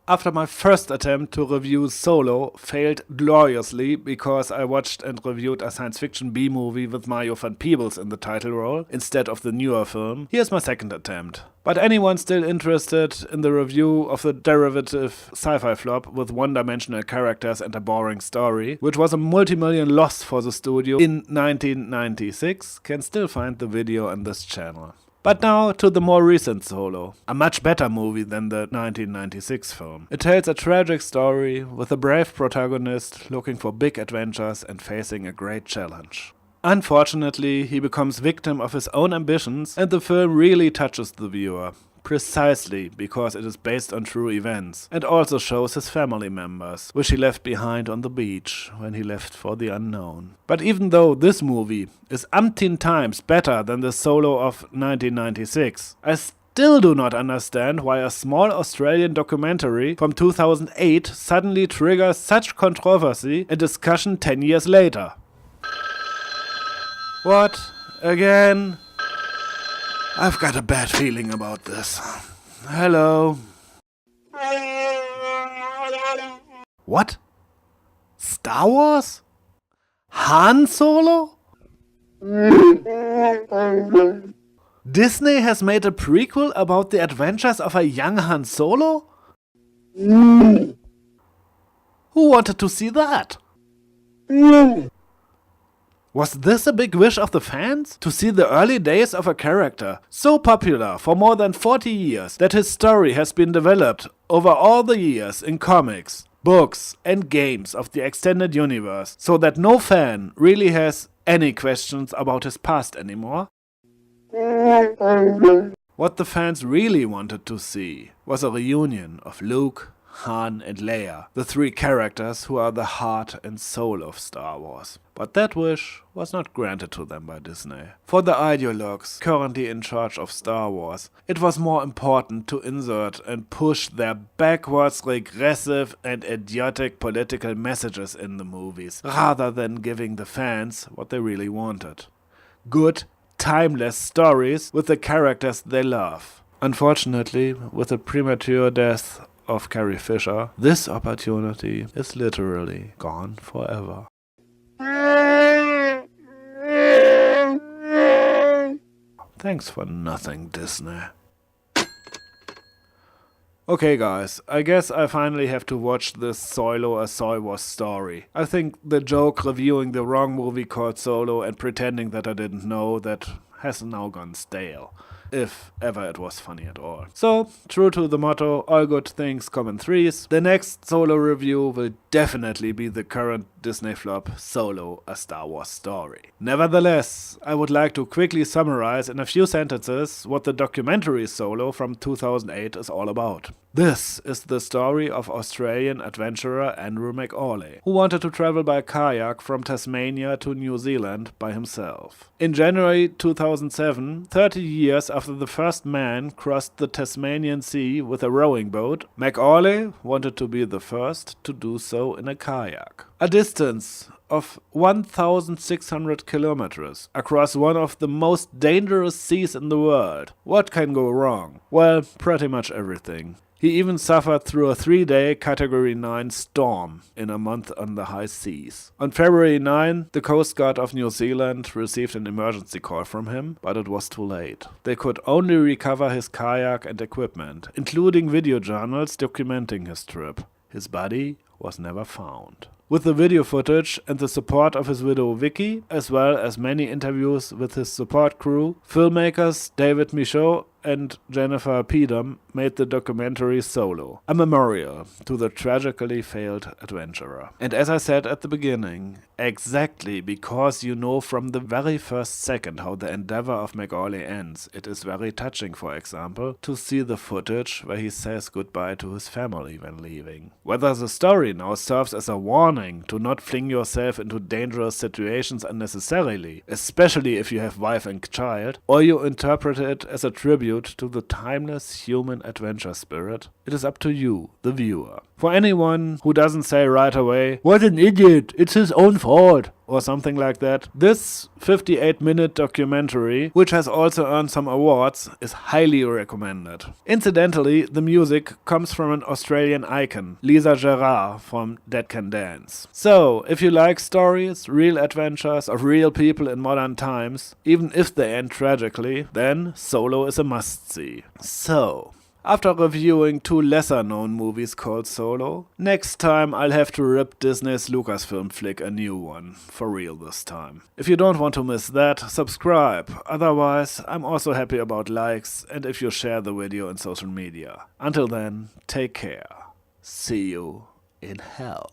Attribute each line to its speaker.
Speaker 1: After my first attempt to review Solo failed gloriously because I watched and reviewed a science fiction B-movie with Mario van Peebles in the title role instead of the newer film, here's my second attempt. But anyone still interested in the review of the derivative sci-fi flop with one-dimensional characters and a boring story, which was a multi-million loss for the studio in 1996, can still find the video on this channel. But now to the more recent Solo, a much better movie than the 1996 film. It tells a tragic story with a brave protagonist looking for big adventures and facing a great challenge. Unfortunately, he becomes victim of his own ambitions and the film really touches the viewer. Precisely because it is based on true events and also shows his family members, which he left behind on the beach when he left for the unknown. But even though this movie is umpteen times better than the Solo of 1996, I still do not understand why a small Australian documentary from 2008 suddenly triggers such controversy and discussion 10 years later. What? Again? I've got a bad feeling about this. Hello. What? Star Wars? Han Solo? Disney has made a prequel about the adventures of a young Han Solo? Who wanted to see that? Was this a big wish of the fans? To see the early days of a character so popular for more than 40 years that his story has been developed over all the years in comics, books and games of the extended universe, so that no fan really has any questions about his past anymore? What the fans really wanted to see was a reunion of Luke, Han and Leia, the three characters who are the heart and soul of Star Wars. But that wish was not granted to them by Disney. For the ideologues currently in charge of Star Wars, it was more important to insert and push their backwards, regressive and idiotic political messages in the movies, rather than giving the fans what they really wanted. Good, timeless stories with the characters they love. Unfortunately, with the premature death of Carrie Fisher, this opportunity is literally gone forever. Thanks for nothing, Disney. Okay guys, I guess I finally have to watch this Solo a Soy Wars story. I think the joke reviewing the wrong movie called Solo and pretending that I didn't know that has now gone stale. If ever it was funny at all. So, true to the motto, all good things come in threes, the next Solo review will definitely be the current Disney flop Solo, a Star Wars story. Nevertheless, I would like to quickly summarize in a few sentences what the documentary Solo from 2008 is all about. This is the story of Australian adventurer Andrew McAuley, who wanted to travel by kayak from Tasmania to New Zealand by himself. In January 2007, 30 years after the first man crossed the Tasmanian Sea with a rowing boat, McAuley wanted to be the first to do so in a kayak. A distance of 1,600 kilometers across one of the most dangerous seas in the world. What can go wrong? Well, pretty much everything. He even suffered through a 3-day Category 9 storm in a month on the high seas. On February 9, the Coast Guard of New Zealand received an emergency call from him, but it was too late. They could only recover his kayak and equipment, including video journals documenting his trip. His body was never found. With the video footage and the support of his widow Vicky, as well as many interviews with his support crew, filmmakers David Michaud and Jennifer Pedam made the documentary Solo, a memorial to the tragically failed adventurer. And as I said at the beginning, exactly because you know from the very first second how the endeavor of McAuley ends, it is very touching, for example, to see the footage where he says goodbye to his family when leaving. Whether the story now serves as a warning to not fling yourself into dangerous situations unnecessarily, especially if you have wife and child, or you interpret it as a tribute to the timeless human adventure spirit, it is up to you, the viewer. For anyone who doesn't say right away, "What an idiot, it's his own fault," or something like that. This 58-minute documentary, which has also earned some awards, is highly recommended. Incidentally, the music comes from an Australian icon, Lisa Gerrard from Dead Can Dance. So, if you like stories, real adventures of real people in modern times, even if they end tragically, then Solo is a must-see. So, after reviewing 2 lesser-known movies called Solo, next time I'll have to rip Disney's Lucasfilm flick a new one, for real this time. If you don't want to miss that, subscribe. Otherwise, I'm also happy about likes and if you share the video in social media. Until then, take care. See you in hell.